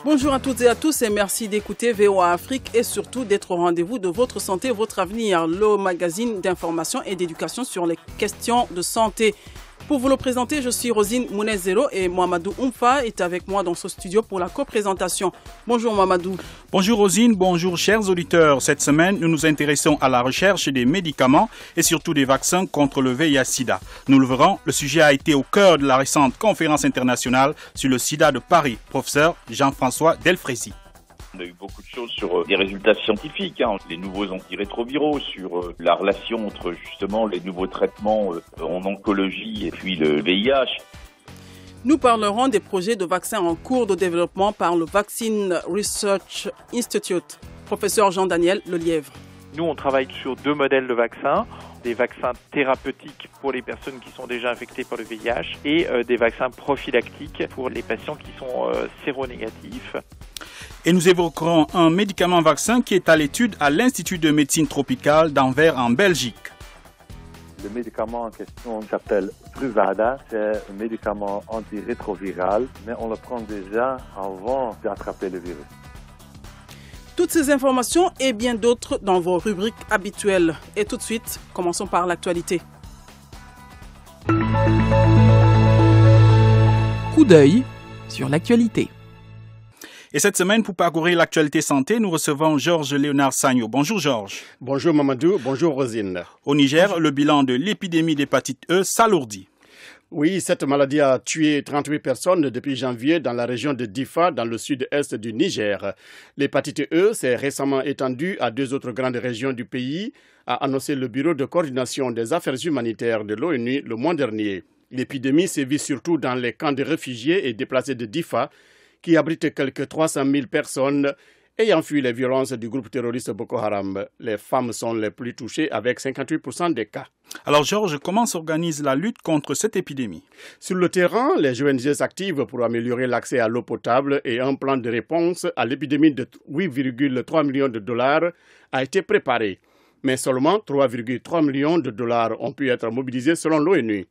Bonjour à toutes et à tous et merci d'écouter VOA Afrique et surtout d'être au rendez-vous de votre santé, votre avenir, le magazine d'information et d'éducation sur les questions de santé. Pour vous le présenter, je suis Rosine Mounezero et Mohamedou Oumfa est avec moi dans ce studio pour la co-présentation. Bonjour Mohamedou. Bonjour Rosine, bonjour chers auditeurs. Cette semaine, nous nous intéressons à la recherche des médicaments et surtout des vaccins contre le VIH-Sida. Nous le verrons, le sujet a été au cœur de la récente conférence internationale sur le sida de Paris. Professeur Jean-François Delfrécy. On a eu beaucoup de choses sur des résultats scientifiques, les nouveaux antirétroviraux, sur la relation entre justement les nouveaux traitements en oncologie et puis le VIH. Nous parlerons des projets de vaccins en cours de développement par le Vaccine Research Institute. Professeur Jean-Daniel Lelièvre. Nous, on travaille sur 2 modèles de vaccins. Des vaccins thérapeutiques pour les personnes qui sont déjà infectées par le VIH et des vaccins prophylactiques pour les patients qui sont séronégatifs. Et nous évoquerons un médicament vaccin qui est à l'étude à l'Institut de médecine tropicale d'Anvers en Belgique. Le médicament en question s'appelle Truvada. C'est un médicament antirétroviral, mais on le prend déjà avant d'attraper le virus. Toutes ces informations et bien d'autres dans vos rubriques habituelles. Et tout de suite, commençons par l'actualité. Coup d'œil sur l'actualité. Et cette semaine, pour parcourir l'actualité santé, nous recevons Georges Léonard Sagno. Bonjour Georges. Bonjour Mamadou, bonjour Rosine. Au Niger, le bilan de l'épidémie d'hépatite E s'alourdit. Oui, cette maladie a tué 38 personnes depuis janvier dans la région de Difa, dans le sud-est du Niger. L'hépatite E s'est récemment étendue à 2 autres grandes régions du pays, a annoncé le Bureau de coordination des affaires humanitaires de l'ONU le mois dernier. L'épidémie sévit surtout dans les camps de réfugiés et déplacés de Difa, qui abrite quelques 300 000 personnes ayant fui les violences du groupe terroriste Boko Haram. Les femmes sont les plus touchées avec 58% des cas. Alors Georges, comment s'organise la lutte contre cette épidémie? Sur le terrain, les ONG s'activent pour améliorer l'accès à l'eau potable et un plan de réponse à l'épidémie de 8,3 millions de dollars a été préparé. Mais seulement 3,3 millions de dollars ont pu être mobilisés selon l'ONU.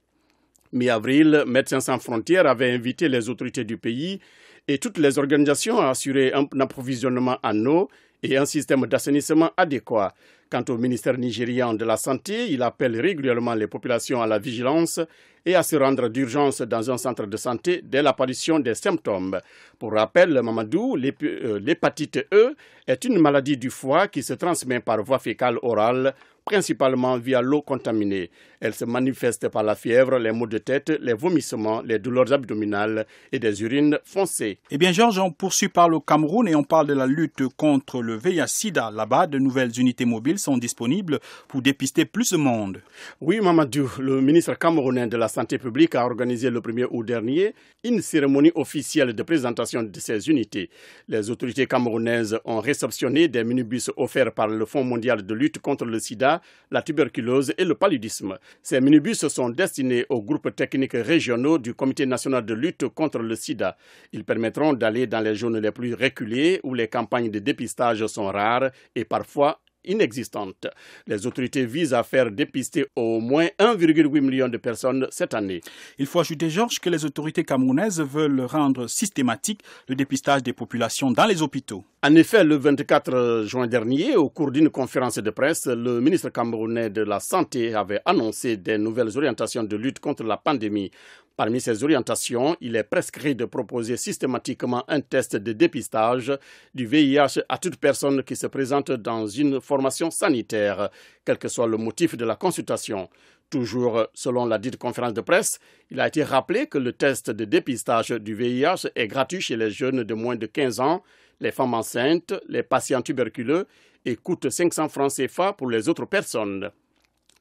Mi-avril, Médecins sans frontières avait invité les autorités du pays et toutes les organisations à assurer un approvisionnement en eau et un système d'assainissement adéquat. Quant au ministère nigérian de la Santé, il appelle régulièrement les populations à la vigilance et à se rendre d'urgence dans un centre de santé dès l'apparition des symptômes. Pour rappel, Mamadou, l'hépatite E est une maladie du foie qui se transmet par voie fécale orale, principalement via l'eau contaminée. Elle se manifeste par la fièvre, les maux de tête, les vomissements, les douleurs abdominales et des urines foncées. Eh bien Georges, on poursuit par le Cameroun et on parle de la lutte contre le VIH-Sida. Là-bas, de nouvelles unités mobiles sont disponibles pour dépister plus de monde. Oui Mamadou, le ministre camerounais de la Santé publique a organisé le 1er août dernier une cérémonie officielle de présentation de ces unités. Les autorités camerounaises ont réceptionné des minibus offerts par le Fonds mondial de lutte contre le sida, la tuberculose et le paludisme. Ces minibus sont destinés aux groupes techniques régionaux du Comité national de lutte contre le sida. Ils permettront d'aller dans les zones les plus reculées où les campagnes de dépistage sont rares et parfois inexistantes. Les autorités visent à faire dépister au moins 1,8 million de personnes cette année. Il faut ajouter, Georges, que les autorités camerounaises veulent rendre systématique le dépistage des populations dans les hôpitaux. En effet, le 24 juin dernier, au cours d'une conférence de presse, le ministre camerounais de la Santé avait annoncé des nouvelles orientations de lutte contre la pandémie. Parmi ces orientations, il est prescrit de proposer systématiquement un test de dépistage du VIH à toute personne qui se présente dans une formation sanitaire, quel que soit le motif de la consultation. Toujours selon la dite conférence de presse, il a été rappelé que le test de dépistage du VIH est gratuit chez les jeunes de moins de 15 ans, les femmes enceintes, les patients tuberculeux et coûte 500 francs CFA pour les autres personnes.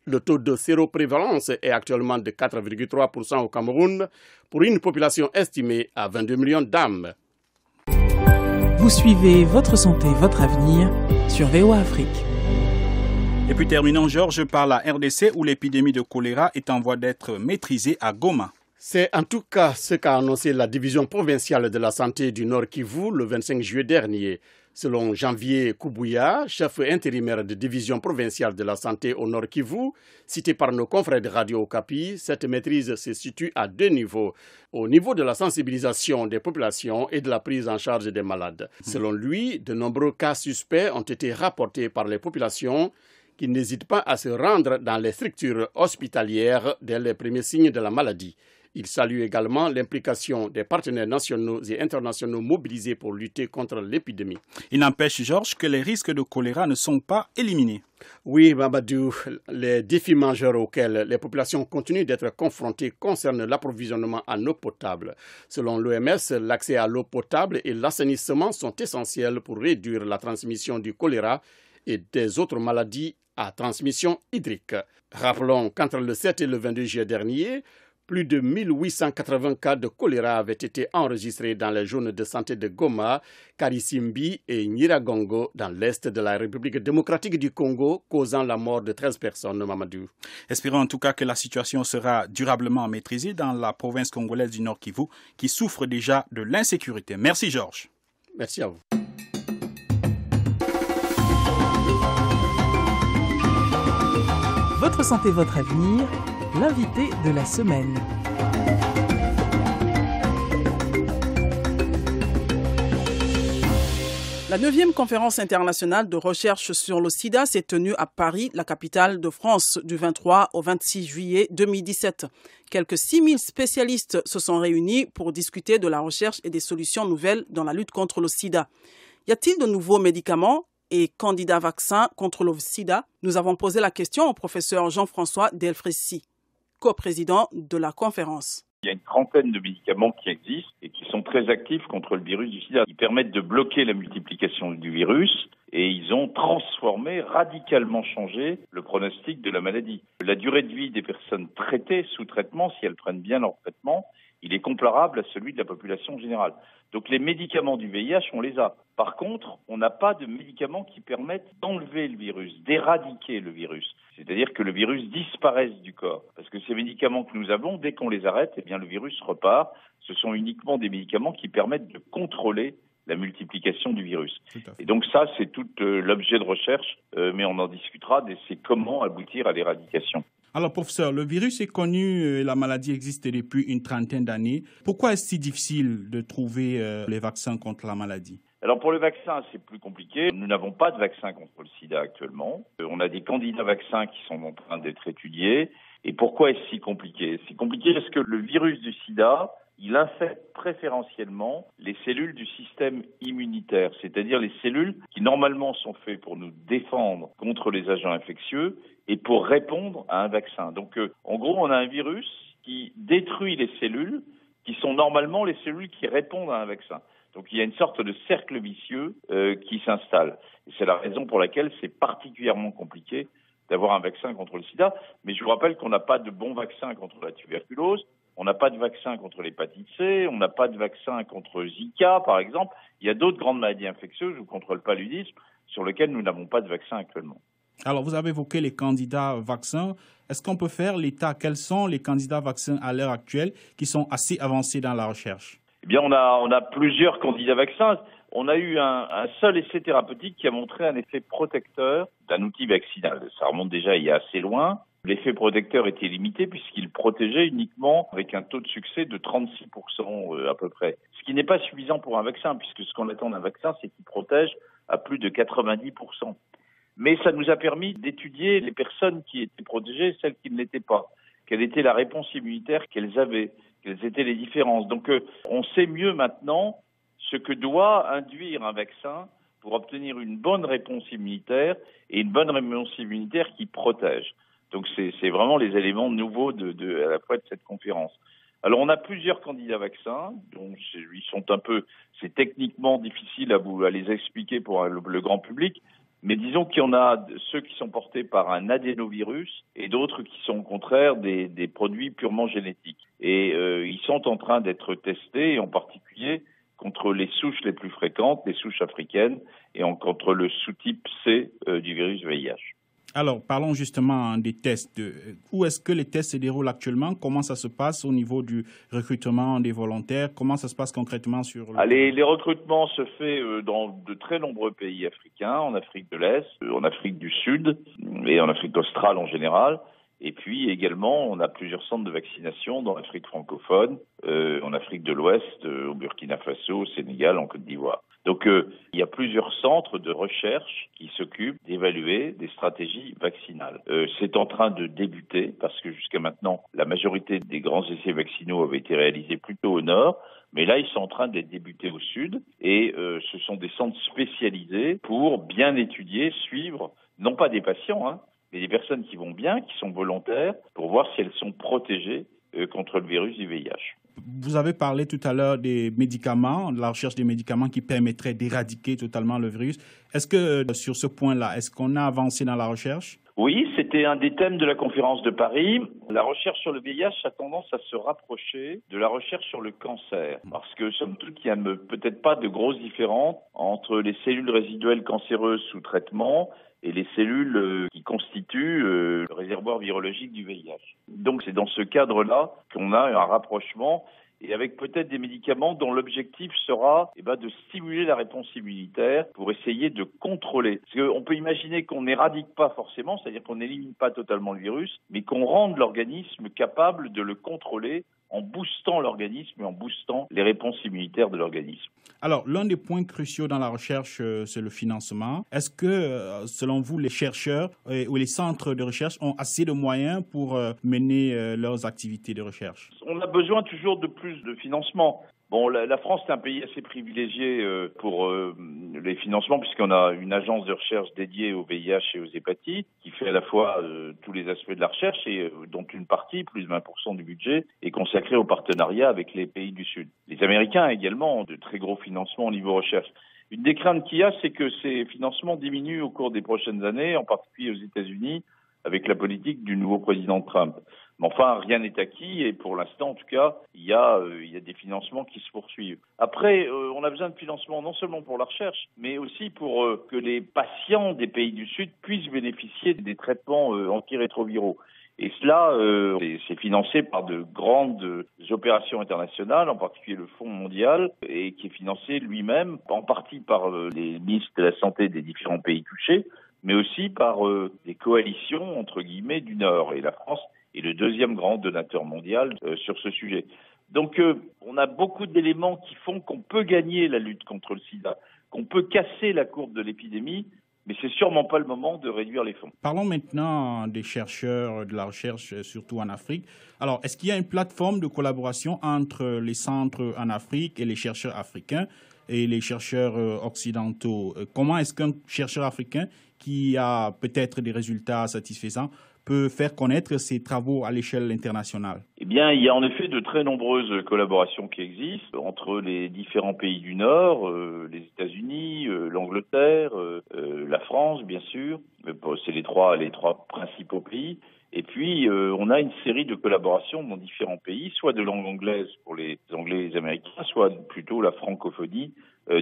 Le taux de séroprévalence est actuellement de 4,3% au Cameroun pour une population estimée à 22 millions d'âmes. Vous suivez Votre santé, votre avenir sur VOA Afrique. Et puis terminons, Georges, par la RDC où l'épidémie de choléra est en voie d'être maîtrisée à Goma. C'est en tout cas ce qu'a annoncé la division provinciale de la santé du Nord Kivu le 25 juillet dernier. Selon Janvier Koubouya, chef intérimaire de division provinciale de la santé au Nord Kivu, cité par nos confrères de Radio Okapi, cette maîtrise se situe à 2 niveaux. Au niveau de la sensibilisation des populations et de la prise en charge des malades. Selon lui, de nombreux cas suspects ont été rapportés par les populations qui n'hésitent pas à se rendre dans les structures hospitalières dès les premiers signes de la maladie. Il salue également l'implication des partenaires nationaux et internationaux mobilisés pour lutter contre l'épidémie. Il n'empêche, Georges, que les risques de choléra ne sont pas éliminés. Oui, Mamadou, les défis majeurs auxquels les populations continuent d'être confrontées concernent l'approvisionnement en eau potable. Selon l'OMS, l'accès à l'eau potable et l'assainissement sont essentiels pour réduire la transmission du choléra et des autres maladies à transmission hydrique. Rappelons qu'entre le 7 et le 22 juillet dernier, plus de 1880 cas de choléra avaient été enregistrés dans les zones de santé de Goma, Karisimbi et Nyiragongo dans l'est de la République démocratique du Congo, causant la mort de 13 personnes, Mamadou. Espérons en tout cas que la situation sera durablement maîtrisée dans la province congolaise du Nord Kivu, qui souffre déjà de l'insécurité. Merci Georges. Merci à vous. Votre santé, votre avenir, l'invité de la semaine. La 9e conférence internationale de recherche sur le sida s'est tenue à Paris, la capitale de France, du 23 au 26 juillet 2017. Quelques 6000 spécialistes se sont réunis pour discuter de la recherche et des solutions nouvelles dans la lutte contre le sida. Y a-t-il de nouveaux médicaments et candidats vaccins contre le sida? Nous avons posé la question au professeur Jean-François Delfrécy, co-président de la conférence. Il y a une trentaine de médicaments qui existent et qui sont très actifs contre le virus du sida. Ils permettent de bloquer la multiplication du virus et ils ont transformé, radicalement changé le pronostic de la maladie. La durée de vie des personnes traitées sous traitement, si elles prennent bien leur traitement, il est comparable à celui de la population générale. Donc les médicaments du VIH, on les a. Par contre, on n'a pas de médicaments qui permettent d'enlever le virus, d'éradiquer le virus. C'est-à-dire que le virus disparaisse du corps. Parce que ces médicaments que nous avons, dès qu'on les arrête, eh bien le virus repart. Ce sont uniquement des médicaments qui permettent de contrôler la multiplication du virus. Et donc ça, c'est tout l'objet de recherche, mais on en discutera, c'est comment aboutir à l'éradication. Alors, professeur, le virus est connu, la maladie existe depuis une trentaine d'années. Pourquoi est-ce si difficile de trouver les vaccins contre la maladie? Alors, pour le vaccin, c'est plus compliqué. Nous n'avons pas de vaccin contre le sida actuellement. On a des candidats vaccins qui sont en train d'être étudiés. Et pourquoi est-ce si compliqué? C'est compliqué parce que le virus du sida, il infecte préférentiellement les cellules du système immunitaire, c'est-à-dire les cellules qui normalement sont faites pour nous défendre contre les agents infectieux et pour répondre à un vaccin. Donc, en gros, on a un virus qui détruit les cellules qui sont normalement les cellules qui répondent à un vaccin. Donc, il y a une sorte de cercle vicieux qui s'installe. Et c'est la raison pour laquelle c'est particulièrement compliqué d'avoir un vaccin contre le sida. Mais je vous rappelle qu'on n'a pas de bon vaccin contre la tuberculose, on n'a pas de vaccin contre l'hépatite C, on n'a pas de vaccin contre Zika, par exemple. Il y a d'autres grandes maladies infectieuses ou contre le paludisme sur lesquelles nous n'avons pas de vaccin actuellement. Alors, vous avez évoqué les candidats vaccins. Est-ce qu'on peut faire l'état? Quels sont les candidats vaccins à l'heure actuelle qui sont assez avancés dans la recherche? Eh bien, on a plusieurs candidats vaccins. On a eu un seul essai thérapeutique qui a montré un effet protecteur d'un outil vaccinal. Ça remonte déjà il y a assez loin. L'effet protecteur était limité puisqu'il protégeait uniquement avec un taux de succès de 36% à peu près. Ce qui n'est pas suffisant pour un vaccin puisque ce qu'on attend d'un vaccin, c'est qu'il protège à plus de 90%. Mais ça nous a permis d'étudier les personnes qui étaient protégées et celles qui ne l'étaient pas. Quelle était la réponse immunitaire qu'elles avaient? Quelles étaient les différences? Donc on sait mieux maintenant ce que doit induire un vaccin pour obtenir une bonne réponse immunitaire et une bonne réponse immunitaire qui protège. Donc c'est vraiment les éléments nouveaux à la fois de cette conférence. Alors on a plusieurs candidats vaccins, donc ils sont c'est techniquement difficile à les expliquer pour le grand public, mais disons qu'il y en a ceux qui sont portés par un adénovirus et d'autres qui sont au contraire des produits purement génétiques. Et ils sont en train d'être testés, en particulier contre les souches les plus fréquentes, les souches africaines, et contre le sous-type C du virus VIH. Alors, parlons justement des tests. Où est-ce que les tests se déroulent actuellement? Comment ça se passe au niveau du recrutement des volontaires? Comment ça se passe concrètement sur les recrutements se font dans de très nombreux pays africains, en Afrique de l'Est, en Afrique du Sud et en Afrique australe en général. Et puis également, on a plusieurs centres de vaccination dans l'Afrique francophone, en Afrique de l'Ouest, au Burkina Faso, au Sénégal, en Côte d'Ivoire. Donc il y a plusieurs centres de recherche qui s'occupent d'évaluer des stratégies vaccinales. C'est en train de débuter parce que jusqu'à maintenant, la majorité des grands essais vaccinaux avaient été réalisés plutôt au nord. Mais là, ils sont en train d'être débutés au sud et ce sont des centres spécialisés pour bien étudier, suivre, non pas des patients, mais des personnes qui vont bien, qui sont volontaires, pour voir si elles sont protégées contre le virus du VIH. Vous avez parlé tout à l'heure des médicaments, de la recherche des médicaments qui permettraient d'éradiquer totalement le virus. Est-ce que sur ce point-là, est-ce qu'on a avancé dans la recherche? Oui, c'était un des thèmes de la conférence de Paris. La recherche sur le VIH a tendance à se rapprocher de la recherche sur le cancer. Parce que, somme toute, il n'y a peut-être pas de grosses différences entre les cellules résiduelles cancéreuses sous traitement et les cellules qui constituent le réservoir virologique du VIH. Donc c'est dans ce cadre-là qu'on a un rapprochement et avec peut-être des médicaments dont l'objectif sera de stimuler la réponse immunitaire pour essayer de contrôler. Parce qu'on peut imaginer qu'on n'éradique pas forcément, c'est-à-dire qu'on n'élimine pas totalement le virus, mais qu'on rende l'organisme capable de le contrôler en boostant l'organisme et en boostant les réponses immunitaires de l'organisme. Alors, l'un des points cruciaux dans la recherche, c'est le financement. Est-ce que, selon vous, les chercheurs ou les centres de recherche ont assez de moyens pour mener leurs activités de recherche? On a besoin toujours de plus de financement. Bon, la France est un pays assez privilégié pour les financements puisqu'on a une agence de recherche dédiée au VIH et aux hépatites qui fait à la fois tous les aspects de la recherche et dont une partie, plus de 20% du budget, est consacrée au partenariat avec les pays du Sud. Les Américains également ont de très gros financements au niveau recherche. Une des craintes qu'il y a, c'est que ces financements diminuent au cours des prochaines années, en particulier aux États-Unis, avec la politique du nouveau président Trump. Mais enfin, rien n'est acquis et pour l'instant, en tout cas, il y a des financements qui se poursuivent. Après, on a besoin de financement non seulement pour la recherche, mais aussi pour que les patients des pays du Sud puissent bénéficier des traitements antirétroviraux. Et cela, c'est financé par de grandes opérations internationales, en particulier le Fonds mondial, et qui est financé lui-même, en partie par les ministres de la Santé des différents pays touchés, mais aussi par des coalitions, entre guillemets, du Nord. Et la France est le deuxième grand donateur mondial sur ce sujet. Donc, on a beaucoup d'éléments qui font qu'on peut gagner la lutte contre le sida, qu'on peut casser la courbe de l'épidémie, mais c'est sûrement pas le moment de réduire les fonds. Parlons maintenant des chercheurs de la recherche, surtout en Afrique. Alors, est-ce qu'il y a une plateforme de collaboration entre les centres en Afrique et les chercheurs africains et les chercheurs occidentaux? Comment est-ce qu'un chercheur africain qui a peut-être des résultats satisfaisants peut faire connaître ses travaux à l'échelle internationale? Eh bien, il y a en effet de très nombreuses collaborations qui existent entre les différents pays du Nord, les États-Unis, l'Angleterre, la France, bien sûr. C'est les trois principaux pays. Et puis, on a une série de collaborations dans différents pays, soit de langue anglaise pour les Anglais et les Américains, soit plutôt la francophonie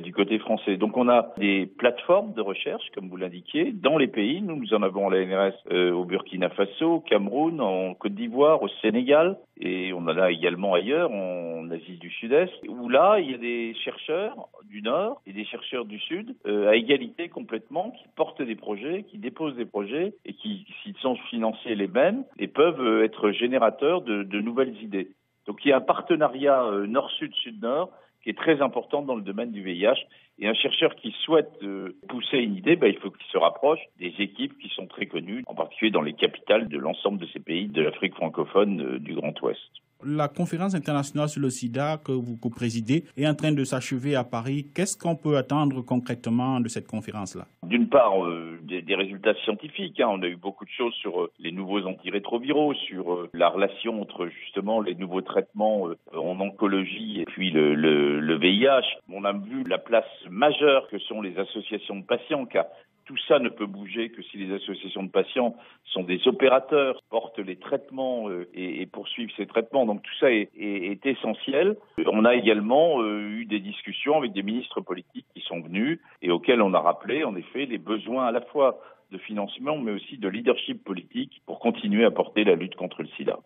du côté français. Donc, on a des plateformes de recherche, comme vous l'indiquiez, dans les pays. Nous en avons à l'ANRS au Burkina Faso, au Cameroun, en Côte d'Ivoire, au Sénégal, et on en a également ailleurs, en Asie du Sud-Est, où là, il y a des chercheurs du Nord et des chercheurs du Sud, à égalité complètement, qui portent des projets, qui déposent des projets, et qui, s'ils sont financés les mêmes, et peuvent être générateurs de nouvelles idées. Donc, il y a un partenariat Nord-Sud, Sud-Nord, qui est très important dans le domaine du VIH. Et un chercheur qui souhaite pousser une idée, il faut qu'il se rapproche des équipes qui sont très connues, en particulier dans les capitales de l'ensemble de ces pays de l'Afrique francophone du Grand Ouest. La conférence internationale sur le sida que vous co-présidez est en train de s'achever à Paris. Qu'est-ce qu'on peut attendre concrètement de cette conférence-là? D'une part, des résultats scientifiques. On a eu beaucoup de choses sur les nouveaux antirétroviraux, sur la relation entre justement les nouveaux traitements en oncologie et puis le VIH. On a vu la place majeure que sont les associations de patients, car tout ça ne peut bouger que si les associations de patients sont des opérateurs, portent les traitements et poursuivent ces traitements. Donc tout ça est essentiel. On a également eu des discussions avec des ministres politiques qui sont venus et auxquels on a rappelé en effet les besoins à la fois de financement, mais aussi de leadership politique pour continuer à porter la lutte contre le sida.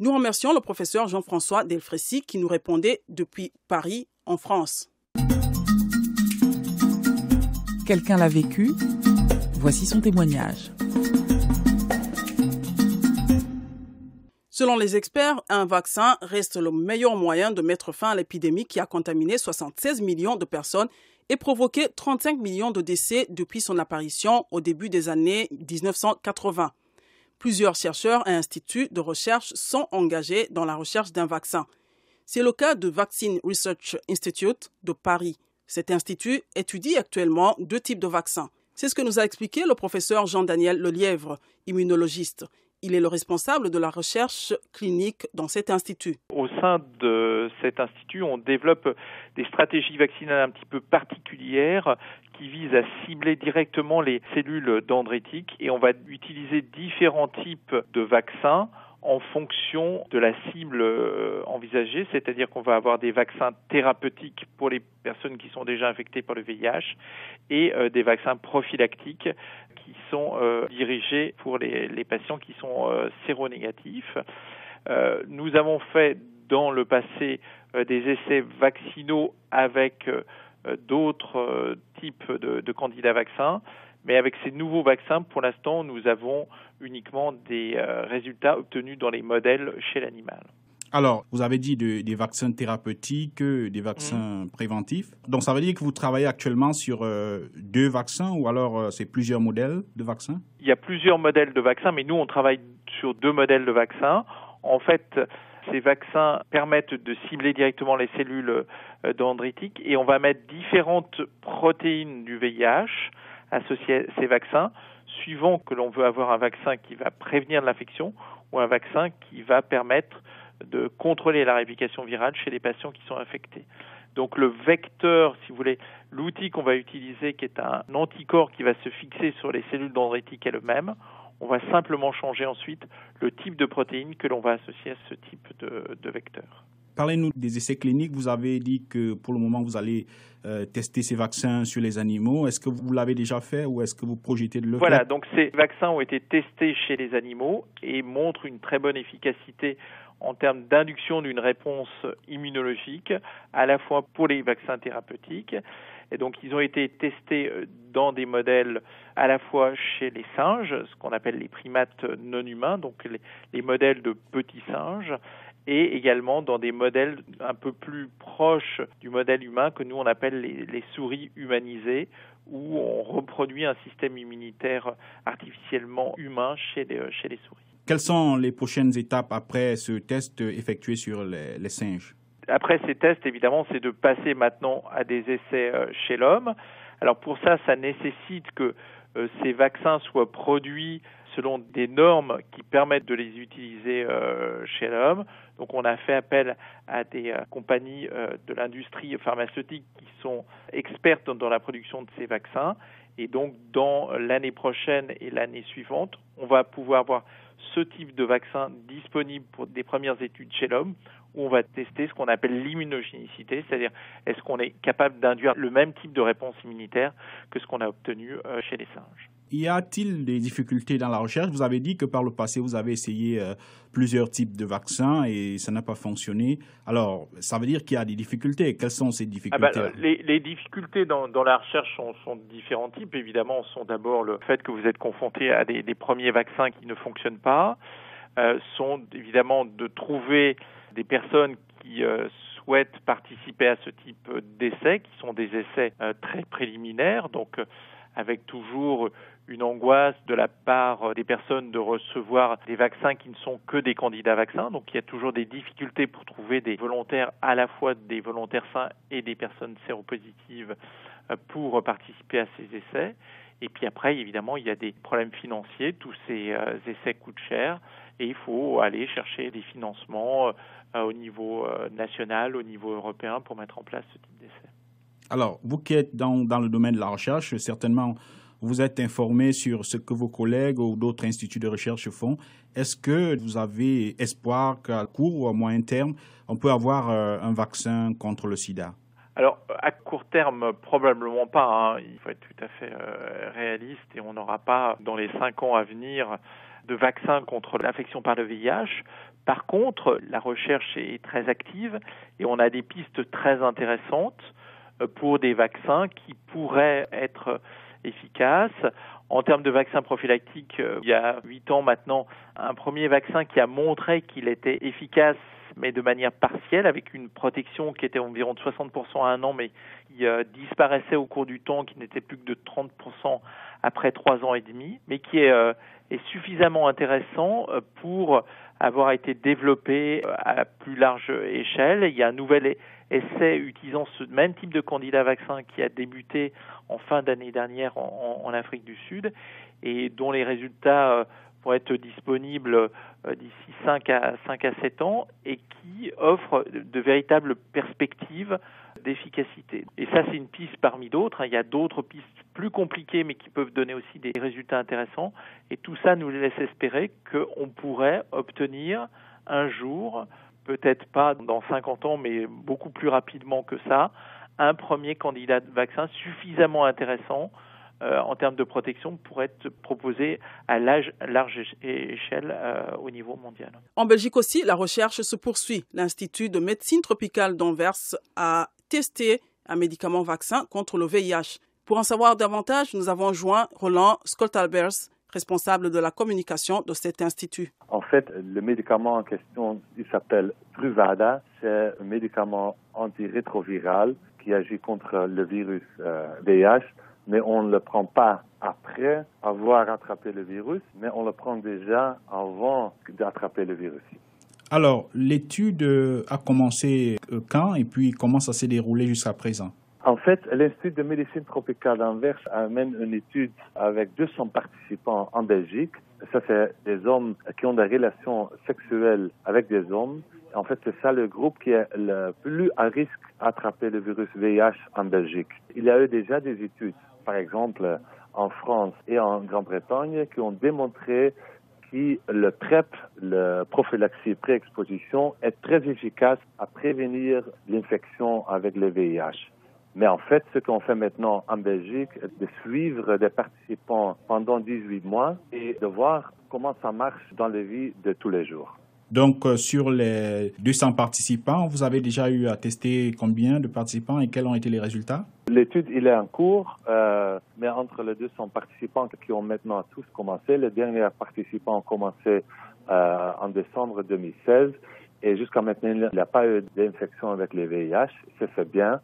Nous remercions le professeur Jean-François Delfrécy qui nous répondait depuis Paris, en France. Quelqu'un l'a vécu. Voici son témoignage. Selon les experts, un vaccin reste le meilleur moyen de mettre fin à l'épidémie qui a contaminé 76 millions de personnes et provoqué 35 millions de décès depuis son apparition au début des années 1980. Plusieurs chercheurs et instituts de recherche sont engagés dans la recherche d'un vaccin. C'est le cas de Vaccine Research Institute de Paris. Cet institut étudie actuellement 2 types de vaccins. C'est ce que nous a expliqué le professeur Jean-Daniel Lelièvre, immunologiste. Il est le responsable de la recherche clinique dans cet institut. Au sein de cet institut, on développe des stratégies vaccinales un petit peu particulières qui visent à cibler directement les cellules dendritiques et on va utiliser différents types de vaccins en fonction de la cible envisagée, c'est-à-dire qu'on va avoir des vaccins thérapeutiques pour les personnes qui sont déjà infectées par le VIH et des vaccins prophylactiques qui sont dirigés pour les patients qui sont séronégatifs. Nous avons fait dans le passé des essais vaccinaux avec d'autres types de candidats vaccins. Mais avec ces nouveaux vaccins, pour l'instant, nous avons uniquement des résultats obtenus dans les modèles chez l'animal. Alors, vous avez dit des vaccins thérapeutiques, des vaccins préventifs. Donc, ça veut dire que vous travaillez actuellement sur 2 vaccins ou alors c'est plusieurs modèles de vaccins? Il y a plusieurs modèles de vaccins, mais nous, on travaille sur 2 modèles de vaccins. En fait, ces vaccins permettent de cibler directement les cellules dendritiques et on va mettre différentes protéines du VIH associées à ces vaccins, suivant que l'on veut avoir un vaccin qui va prévenir de l'infection ou un vaccin qui va permettre de contrôler la réplication virale chez les patients qui sont infectés. Donc le vecteur, si vous voulez, l'outil qu'on va utiliser, qui est un anticorps qui va se fixer sur les cellules dendritiques elles-mêmes, on va simplement changer ensuite le type de protéine que l'on va associer à ce type de vecteur. Parlez-nous des essais cliniques. Vous avez dit que pour le moment, vous allez tester ces vaccins sur les animaux. Est-ce que vous l'avez déjà fait ou est-ce que vous projetez de le faire? Voilà, donc ces vaccins ont été testés chez les animaux et montrent une très bonne efficacité en termes d'induction d'une réponse immunologique, à la fois pour les vaccins thérapeutiques. Et donc, ils ont été testés dans des modèles à la fois chez les singes, ce qu'on appelle les primates non humains, donc les modèles de petits singes, et également dans des modèles un peu plus proches du modèle humain que nous on appelle les souris humanisées, où on reproduit un système immunitaire artificiellement humain chez les souris. Quelles sont les prochaines étapes après ce test effectué sur les singes? Après ces tests, évidemment, c'est de passer maintenant à des essais chez l'homme. Alors pour ça, ça nécessite que ces vaccins soient produits selon des normes qui permettent de les utiliser chez l'homme. Donc on a fait appel à des compagnies de l'industrie pharmaceutique qui sont expertes dans la production de ces vaccins. Et donc dans l'année prochaine et l'année suivante, on va pouvoir avoir ce type de vaccin disponible pour des premières études chez l'homme, où on va tester ce qu'on appelle l'immunogénicité, c'est-à-dire est-ce qu'on est capable d'induire le même type de réponse immunitaire que ce qu'on a obtenu chez les singes. Y a-t-il des difficultés dans la recherche? Vous avez dit que par le passé, vous avez essayé plusieurs types de vaccins et ça n'a pas fonctionné. Alors, ça veut dire qu'il y a des difficultés. Quelles sont ces difficultés? Les difficultés dans la recherche sont de différents types. Évidemment, sont d'abord le fait que vous êtes confronté à des premiers vaccins qui ne fonctionnent pas, sont évidemment de trouver des personnes qui souhaitent participer à ce type d'essais, qui sont des essais très préliminaires, donc avec toujours une angoisse de la part des personnes de recevoir des vaccins qui ne sont que des candidats vaccins. Donc il y a toujours des difficultés pour trouver des volontaires, à la fois des volontaires sains et des personnes séropositives pour participer à ces essais. Et puis après, évidemment, il y a des problèmes financiers. Tous ces essais coûtent cher et il faut aller chercher des financements au niveau national, au niveau européen pour mettre en place ce type d'essai. Alors, vous qui êtes dans le domaine de la recherche, certainement, vous êtes informé sur ce que vos collègues ou d'autres instituts de recherche font. Est-ce que vous avez espoir qu'à court ou à moyen terme, on peut avoir un vaccin contre le sida? Alors, à court terme, probablement pas. Il faut être tout à fait réaliste et on n'aura pas, dans les 5 ans à venir, de vaccin contre l'infection par le VIH. Par contre, la recherche est très active et on a des pistes très intéressantes pour des vaccins qui pourraient être efficaces. En termes de vaccins prophylactiques, il y a 8 ans maintenant, un premier vaccin qui a montré qu'il était efficace, mais de manière partielle, avec une protection qui était environ de 60% à 1 an, mais qui disparaissait au cours du temps, qui n'était plus que de 30% après 3 ans et demi, mais qui est suffisamment intéressant pour avoir été développé à plus large échelle. Il y a un nouvel essai utilisant ce même type de candidat vaccin qui a débuté en fin d'année dernière en Afrique du Sud et dont les résultats vont être disponibles d'ici 5 à 7 ans et qui offre de véritables perspectives d'efficacité. Et ça, c'est une piste parmi d'autres. Il y a d'autres pistes plus compliquées mais qui peuvent donner aussi des résultats intéressants. Et tout ça nous laisse espérer qu'on pourrait obtenir un jour, peut-être pas dans 50 ans, mais beaucoup plus rapidement que ça, un premier candidat de vaccin suffisamment intéressant en termes de protection pour être proposé à large échelle au niveau mondial. En Belgique aussi, la recherche se poursuit. L'Institut de médecine tropicale d'Anvers a testé un médicament vaccin contre le VIH. Pour en savoir davantage, nous avons joint Roland Scholtalbers, responsable de la communication de cet institut. En fait, le médicament en question, il s'appelle Truvada. C'est un médicament antirétroviral qui agit contre le virus VIH, mais on ne le prend pas après avoir attrapé le virus, mais on le prend déjà avant d'attraper le virus. Alors, l'étude a commencé quand et puis comment ça s'est déroulé jusqu'à présent? En fait, l'Institut de médecine tropicale d'Anvers amène une étude avec 200 participants en Belgique. Ça, c'est des hommes qui ont des relations sexuelles avec des hommes. En fait, c'est ça le groupe qui est le plus à risque d'attraper le virus VIH en Belgique. Il y a eu déjà des études, par exemple en France et en Grande-Bretagne, qui ont démontré que le PrEP, le prophylaxie pré-exposition, est très efficace à prévenir l'infection avec le VIH. Mais en fait, ce qu'on fait maintenant en Belgique, c'est de suivre des participants pendant 18 mois et de voir comment ça marche dans la vie de tous les jours. Donc, sur les 200 participants, vous avez déjà eu à tester combien de participants et quels ont été les résultats? L'étude, il est en cours, mais entre les 200 participants qui ont maintenant tous commencé, les derniers participants ont commencé en décembre 2016 et jusqu'à maintenant, il n'y a pas eu d'infection avec le VIH, c'est bien.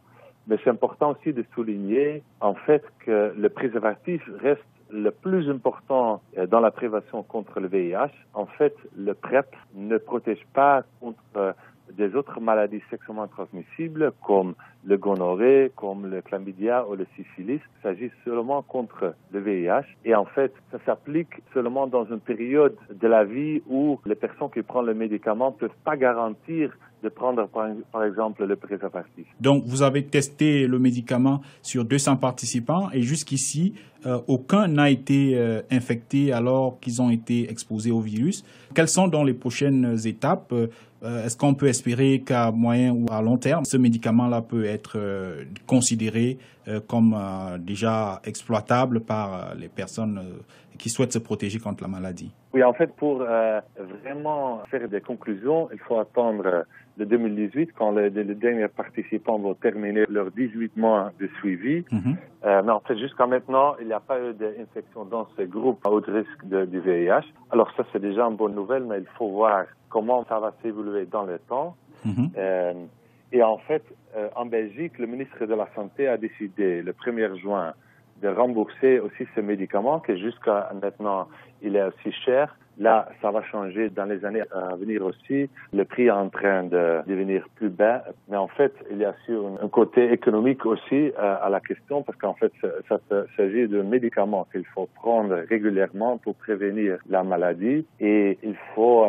Mais c'est important aussi de souligner, en fait, que le préservatif reste le plus important dans la prévention contre le VIH. En fait, le PrEP ne protège pas contre des autres maladies sexuellement transmissibles comme le gonorrhée, comme le chlamydia ou le syphilis. Il s'agit seulement contre le VIH. Et en fait, ça s'applique seulement dans une période de la vie où les personnes qui prennent le médicament ne peuvent pas garantir de prendre, par exemple, le préservatif. Donc, vous avez testé le médicament sur 200 participants et jusqu'ici, aucun n'a été infecté alors qu'ils ont été exposés au virus. Quelles sont donc les prochaines étapes? Est-ce qu'on peut espérer qu'à moyen ou à long terme, ce médicament-là peut être considéré comme déjà exploitable par les personnes qui souhaitent se protéger contre la maladie? Oui, en fait, pour vraiment faire des conclusions, il faut attendre le 2018, quand les derniers participants vont terminer leurs 18 mois de suivi. Mais en fait, jusqu'à maintenant, il n'y a pas eu d'infection dans ce groupe à haut risque du VIH. Alors ça, c'est déjà une bonne nouvelle, mais il faut voir comment ça va s'évoluer dans le temps. Et en fait, en Belgique, le ministre de la Santé a décidé le 1er juin de rembourser aussi ce médicament, qui jusqu'à maintenant, il est aussi cher. Là, ça va changer dans les années à venir aussi. Le prix est en train de devenir plus bas. Mais en fait, il y a aussi un côté économique aussi à la question, parce qu'en fait, ça s'agit de médicaments qu'il faut prendre régulièrement pour prévenir la maladie. Et il faut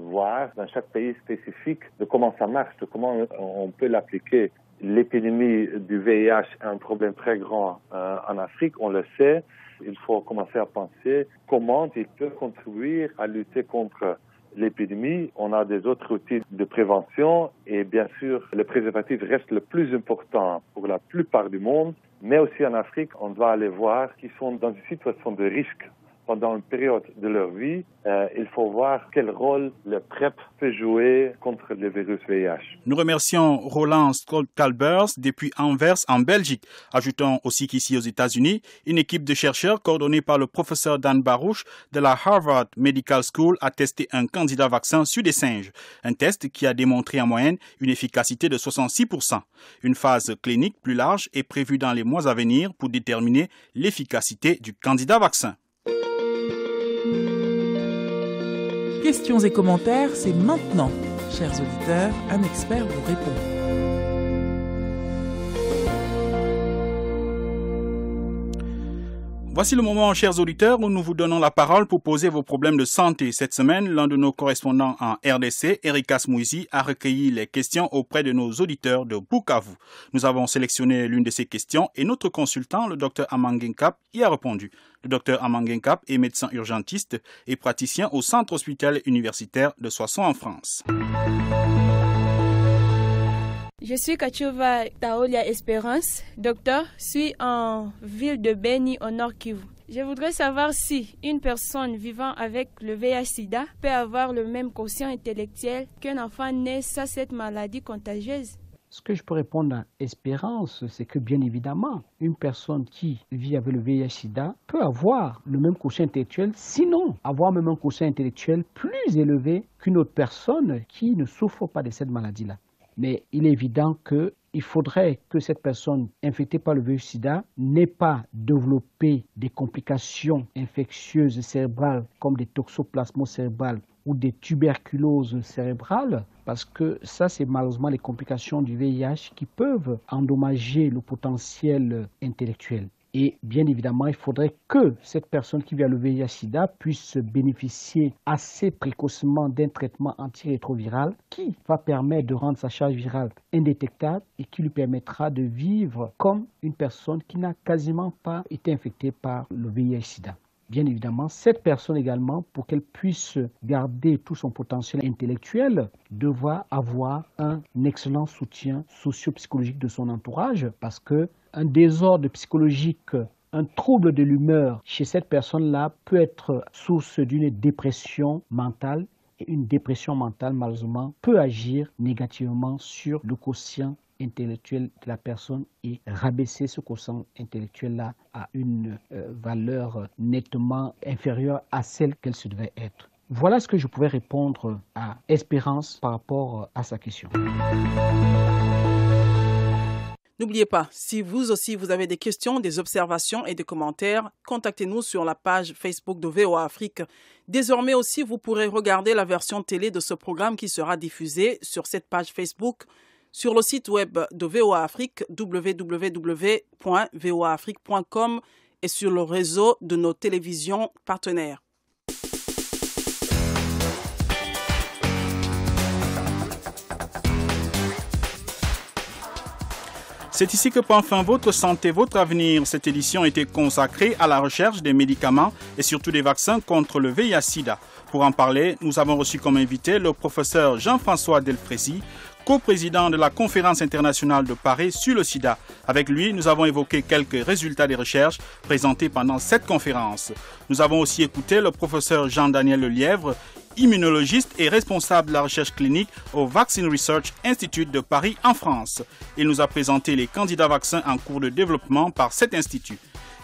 voir dans chaque pays spécifique de comment ça marche, de comment on peut l'appliquer. L'épidémie du VIH est un problème très grand en Afrique, on le sait. Il faut commencer à penser comment il peut contribuer à lutter contre l'épidémie, on a des autres outils de prévention et bien sûr, le préservatif reste le plus important pour la plupart du monde, mais aussi en Afrique, on doit aller voir qui sont dans une situation de risque pendant une période de leur vie. Il faut voir quel rôle le PrEP peut jouer contre le virus VIH. Nous remercions Roland Stoltalbers depuis Anvers en Belgique. Ajoutons aussi qu'ici aux États-Unis, une équipe de chercheurs coordonnée par le professeur Dan Barouch de la Harvard Medical School a testé un candidat vaccin sur des singes. Un test qui a démontré en moyenne une efficacité de 66%. Une phase clinique plus large est prévue dans les mois à venir pour déterminer l'efficacité du candidat vaccin. Questions et commentaires, c'est maintenant. Chers auditeurs, un expert vous répond. Voici le moment, chers auditeurs, où nous vous donnons la parole pour poser vos problèmes de santé. Cette semaine, l'un de nos correspondants en RDC, Erika Smouizi, a recueilli les questions auprès de nos auditeurs de Bukavu. Nous avons sélectionné l'une de ces questions et notre consultant, le Dr Amangenkap, y a répondu. Le Dr Amangenkap est médecin urgentiste et praticien au centre hospitalier universitaire de Soissons en France. Je suis Kachova Taolia Espérance, docteur, suis en ville de Beni au Nord Kivu. Je voudrais savoir si une personne vivant avec le VIH-Sida peut avoir le même quotient intellectuel qu'un enfant né sans cette maladie contagieuse. Ce que je peux répondre à Espérance, c'est que bien évidemment, une personne qui vit avec le VIH-Sida peut avoir le même quotient intellectuel, sinon avoir même un quotient intellectuel plus élevé qu'une autre personne qui ne souffre pas de cette maladie-là. Mais il est évident qu'il faudrait que cette personne infectée par le VIH-Sida n'ait pas développé des complications infectieuses cérébrales comme des toxoplasmoses cérébrales ou des tuberculoses cérébrales, parce que ça, c'est malheureusement les complications du VIH qui peuvent endommager le potentiel intellectuel. Et bien évidemment, il faudrait que cette personne qui vit avec le VIH-Sida puisse bénéficier assez précocement d'un traitement antirétroviral qui va permettre de rendre sa charge virale indétectable et qui lui permettra de vivre comme une personne qui n'a quasiment pas été infectée par le VIH-Sida. Bien évidemment, cette personne également, pour qu'elle puisse garder tout son potentiel intellectuel, devra avoir un excellent soutien socio-psychologique de son entourage, parce que un désordre psychologique, un trouble de l'humeur chez cette personne-là peut être source d'une dépression mentale. Et une dépression mentale, malheureusement, peut agir négativement sur le quotient intellectuel de la personne et rabaisser ce quotient intellectuel-là à une valeur nettement inférieure à celle qu'elle se devait être. Voilà ce que je pouvais répondre à Espérance par rapport à sa question. N'oubliez pas, si vous aussi vous avez des questions, des observations et des commentaires, contactez-nous sur la page Facebook de VOA Afrique. Désormais aussi, vous pourrez regarder la version télé de ce programme qui sera diffusée sur cette page Facebook, sur le site web de VOA Afrique, www.voaafrique.com et sur le réseau de nos télévisions partenaires. C'est ici que prend fin votre santé, votre avenir. Cette édition était consacrée à la recherche des médicaments et surtout des vaccins contre le VIH-Sida. Pour en parler, nous avons reçu comme invité le professeur Jean-François Delfrécy, co-président de la Conférence internationale de Paris sur le sida. Avec lui, nous avons évoqué quelques résultats des recherches présentés pendant cette conférence. Nous avons aussi écouté le professeur Jean-Daniel Lelièvre, immunologiste et responsable de la recherche clinique au Vaccine Research Institute de Paris en France. Il nous a présenté les candidats vaccins en cours de développement par cet institut.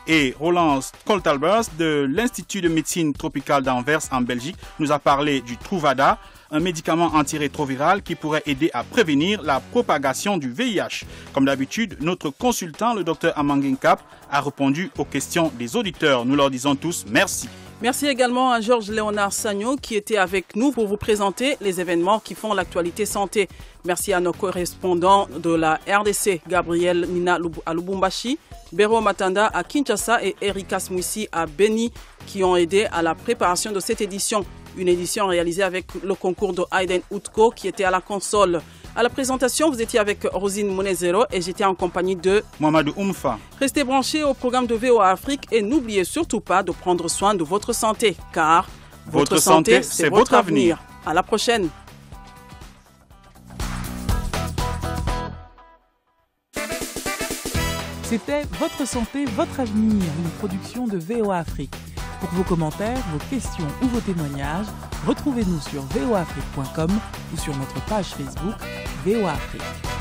Et Roland Stoltalbers de l'Institut de médecine tropicale d'Anvers en Belgique nous a parlé du Truvada, un médicament antirétroviral qui pourrait aider à prévenir la propagation du VIH. Comme d'habitude, notre consultant, le Dr Amangenkap, a répondu aux questions des auditeurs. Nous leur disons tous merci. Merci également à Georges Léonard Sagno qui était avec nous pour vous présenter les événements qui font l'actualité santé. Merci à nos correspondants de la RDC, Gabriel Nina à Lubumbashi, Bero Matanda à Kinshasa et Erika Smouizi à Beni qui ont aidé à la préparation de cette édition. Une édition réalisée avec le concours de Aiden Outko qui était à la console. À la présentation, vous étiez avec Rosine Monezero et j'étais en compagnie de Mohamedou Oumfa. Restez branchés au programme de VOA Afrique et n'oubliez surtout pas de prendre soin de votre santé, car votre santé, c'est votre avenir. À la prochaine. C'était Votre santé, votre avenir, une production de VOA Afrique. Pour vos commentaires, vos questions ou vos témoignages, retrouvez-nous sur voaafrique.com ou sur notre page Facebook VOA Afrique.